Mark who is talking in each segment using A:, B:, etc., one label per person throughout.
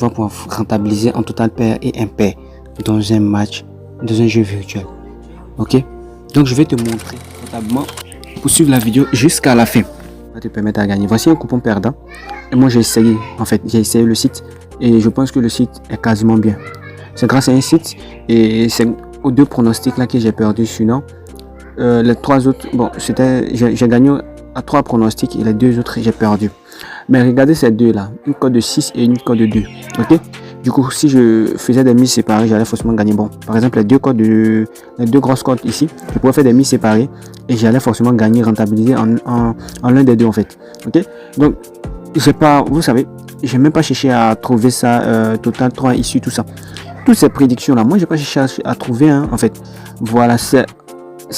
A: tu vas pouvoir rentabiliser en total pair et impair dans un match, dans un jeu virtuel. Ok, donc je vais te montrer notamment pour suivre la vidéo jusqu'à la fin. Ça va te permettre à gagner. Voici un coupon perdant. Et moi j'ai essayé, en fait, j'ai essayé le site et je pense que le site est quasiment bien. C'est grâce à un site et c'est aux 2 pronostics là que j'ai perdu. Sinon, les 3 autres, bon, c'était, j'ai gagné à 3 pronostics et les 2 autres j'ai perdu. Mais regardez ces deux là, une cote de 6 et une cote de 2. Ok, du coup si je faisais des mises séparées, j'allais forcément gagner. Bon, par exemple les 2 grosses cotes ici, je pourrais faire des mises séparées et j'allais forcément gagner, rentabiliser en l'un des deux en fait. Ok, donc j'ai pas, vous savez, j'ai même pas cherché à trouver ça total 3 issues, tout ça, toutes ces prédictions là, moi j'ai pas cherché à trouver en fait. Voilà, c'est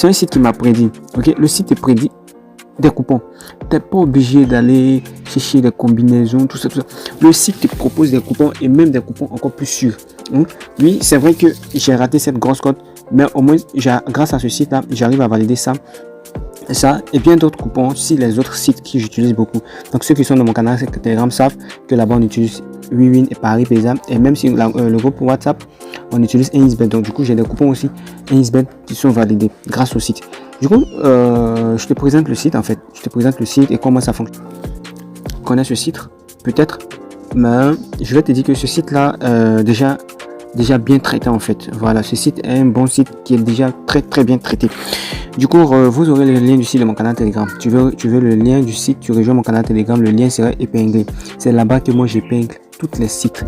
A: un site qui m'a prédit. Ok, le site est prédit des coupons. Tu n'es pas obligé d'aller chercher des combinaisons, tout ça, tout ça. Le site te propose des coupons et même des coupons encore plus sûrs. Oui, c'est vrai que j'ai raté cette grosse cote, mais au moins, grâce à ce site-là, j'arrive à valider ça et bien d'autres coupons si les autres sites que j'utilise beaucoup. Donc, ceux qui sont dans mon canal Telegram savent que là-bas, on utilise WeWin et Paris Paysa. Et même si le groupe WhatsApp, on utilise Ainsbet. Donc, du coup, j'ai des coupons aussi Ainsbet qui sont validés grâce au site. Du coup, je te présente le site en fait. Je te présente le site et comment ça fonctionne. Tu connais ce site peut-être, mais je vais te dire que ce site-là, déjà bien traité en fait. Voilà, ce site est un bon site qui est déjà très bien traité. Du coup, vous aurez le lien du site de mon canal Telegram. Tu veux le lien du site, tu rejoins mon canal Telegram, le lien sera épinglé. C'est là-bas que moi j'épingle tous les sites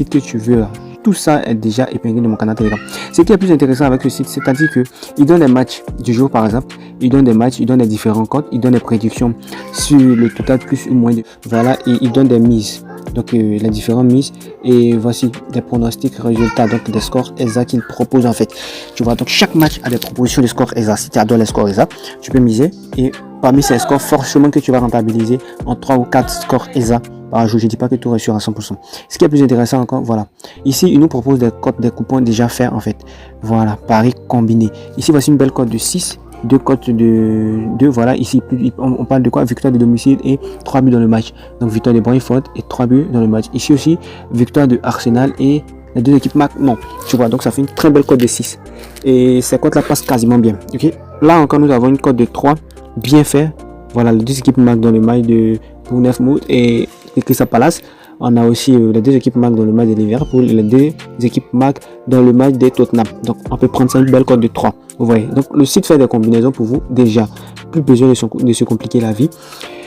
A: que tu veux. Tout ça est déjà épinglé de mon canal Telegram. Ce qui est plus intéressant avec le site, c'est-à-dire que il donne des matchs du jour par exemple, il donne des matchs, il donne des différents codes, il donne des prédictions sur le total plus ou moins. Voilà, et il donne des mises. Donc les différentes mises et voici des pronostics résultats, donc des scores exacts qu'il propose en fait. Tu vois, donc chaque match a des propositions de scores exacts. Si tu adores les scores exacts, tu peux miser et parmi ces scores forcément que tu vas rentabiliser en 3 ou 4 scores exacts par jour. Je dis pas que tout est sûr à 100%. Ce qui est plus intéressant encore, voilà, ici il nous propose des codes, des coupons déjà faits en fait. Voilà, paris combiné. Ici voici une belle cote de 6, 2 cotes de 2, voilà, ici on parle de quoi? Victoire de domicile et 3 buts dans le match. Donc victoire de Brentford et 3 buts dans le match. Ici aussi victoire de Arsenal et les 2 équipes marquent. Non, tu vois, donc ça fait une très belle cote de 6 et ces cotes là passent quasiment bien. Ok, là encore nous avons une cote de 3 bien fait. Voilà, les 2 équipes marquent dans le match de Bournemouth et Crystal Palace. On a aussi les 2 équipes marquent dans le match de Liverpool et les 2 équipes marquent dans le match de Tottenham. Donc on peut prendre ça une belle cote de 3. Vous voyez, donc le site fait des combinaisons pour vous déjà. Plus besoin de se compliquer la vie.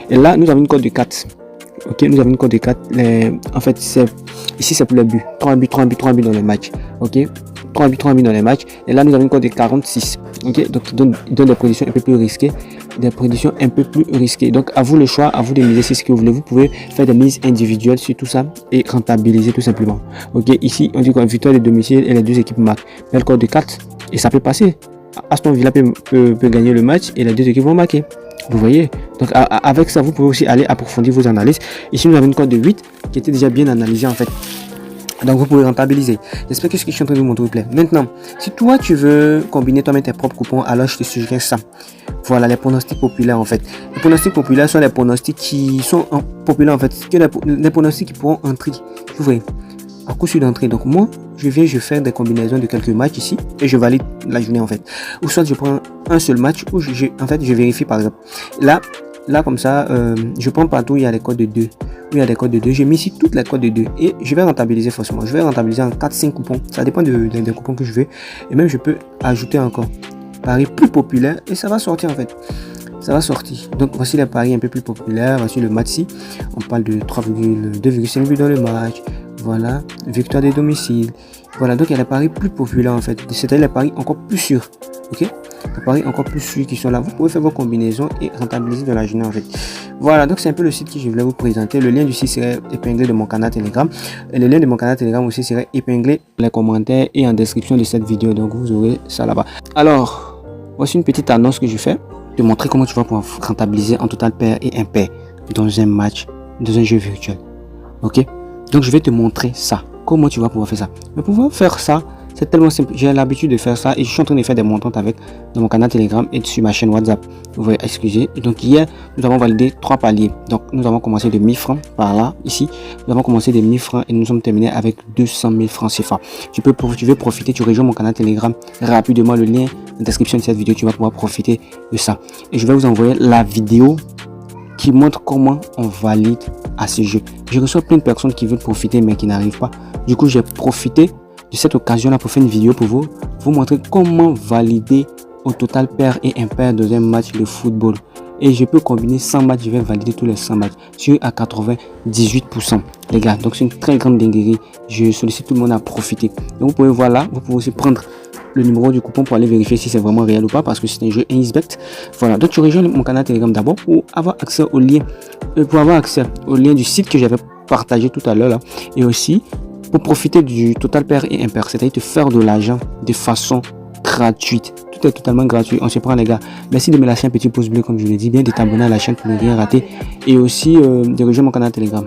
A: Et là, nous avons une cote de 4. Ok, nous avons une cote de 4. En fait, ici c'est pour les buts. 3 buts dans le match. Ok, 3 buts dans les matchs. Et là, nous avons une cote de 46. Ok, donc il donne des prédictions un peu plus risquées. Donc à vous le choix, à vous de miser, c'est ce que vous voulez. Vous pouvez faire des mises individuelles sur tout ça et rentabiliser tout simplement. Ok, ici on dit qu'on victoire de domicile et les 2 équipes marquent. Belle cote de 4 et ça peut passer. Aston Villa peut gagner le match et les 2 équipes vont marquer. Vous voyez, donc avec ça vous pouvez aussi aller approfondir vos analyses. Ici nous avons une cote de 8 qui était déjà bien analysée en fait. Donc vous pouvez rentabiliser. J'espère que ce que je suis en train de vous montrer vous plaît. Maintenant, si toi tu veux combiner toi-même tes propres coupons, alors je te suggère ça. Voilà les pronostics populaires en fait. Les pronostics populaires sont les pronostics qui sont populaires en fait. Que les pronostics qui pourront entrer. Vous voyez, à coup sûr d'entrée. Donc moi, je fais des combinaisons de quelques matchs ici et je valide la journée en fait. Ou soit je prends un seul match où je vérifie par exemple. Là comme ça, je prends partout où il y a des codes de 2. Où il y a des codes de 2, je mets ici toutes les codes de 2 et je vais rentabiliser forcément. Je vais rentabiliser en 4-5 coupons. Ça dépend des coupons que je veux. Et même je peux ajouter encore paris plus populaire et ça va sortir en fait. Ça va sortir. Donc voici les paris un peu plus populaires. Voici le match ici. On parle de 2,5 buts dans le match. Voilà, victoire des domiciles. Voilà, donc il y a les paris plus populaires en fait. C'est-à-dire les paris encore plus sûrs. Ok, les paris encore plus sûrs qui sont là. Vous pouvez faire vos combinaisons et rentabiliser de la journée en fait. Voilà, donc c'est un peu le site que je voulais vous présenter. Le lien du site serait épinglé de mon canal Telegram. Et le lien de mon canal Telegram aussi serait épinglé dans les commentaires et en description de cette vidéo. Donc vous aurez ça là-bas. Alors, voici une petite annonce que je fais. De montrer comment tu vas pouvoir rentabiliser en total pair et impair dans un match, dans un jeu virtuel. Ok, donc je vais te montrer ça. Comment tu vas pouvoir faire ça. Mais pour pouvoir faire ça, C'est tellement simple. J'ai l'habitude de faire ça et je suis en train de faire des montants avec dans mon canal Telegram et sur ma chaîne WhatsApp. Vous voyez, excusez. Et donc hier, nous avons validé 3 paliers. Donc nous avons commencé de 1000 francs par là, ici. Nous avons commencé de 1000 francs et nous sommes terminés avec 200 000 francs CFA. Tu veux profiter, tu rejoins mon canal Telegram rapidement. Le lien dans la description de cette vidéo, tu vas pouvoir profiter de ça. Et je vais vous envoyer la vidéo qui montre comment on valide à ce jeu. Je reçois plein de personnes qui veulent profiter mais qui n'arrivent pas. Du coup, j'ai profité de cette occasion là pour faire une vidéo pour vous montrer comment valider au total pair et impair dans un match de football. Et je peux combiner 100 matchs, je vais valider tous les 100 matchs sur à 98% les gars. Donc c'est une très grande dinguerie. Je sollicite tout le monde à profiter. Donc vous pouvez voir là, vous pouvez aussi prendre le numéro du coupon pour aller vérifier si c'est vraiment réel ou pas, parce que c'est un jeu Insbet. Voilà, donc tu rejoins mon canal Telegram d'abord pour avoir accès au lien, du site que j'avais partagé tout à l'heure là, et aussi pour profiter du total pair et impair, c'est-à-dire te faire de l'argent de façon gratuite. Tout est totalement gratuit. On se prend les gars. Merci de me lâcher un petit pouce bleu comme je l'ai dit, bien de t'abonner à la chaîne pour ne rien rater et aussi de rejoindre mon canal Telegram.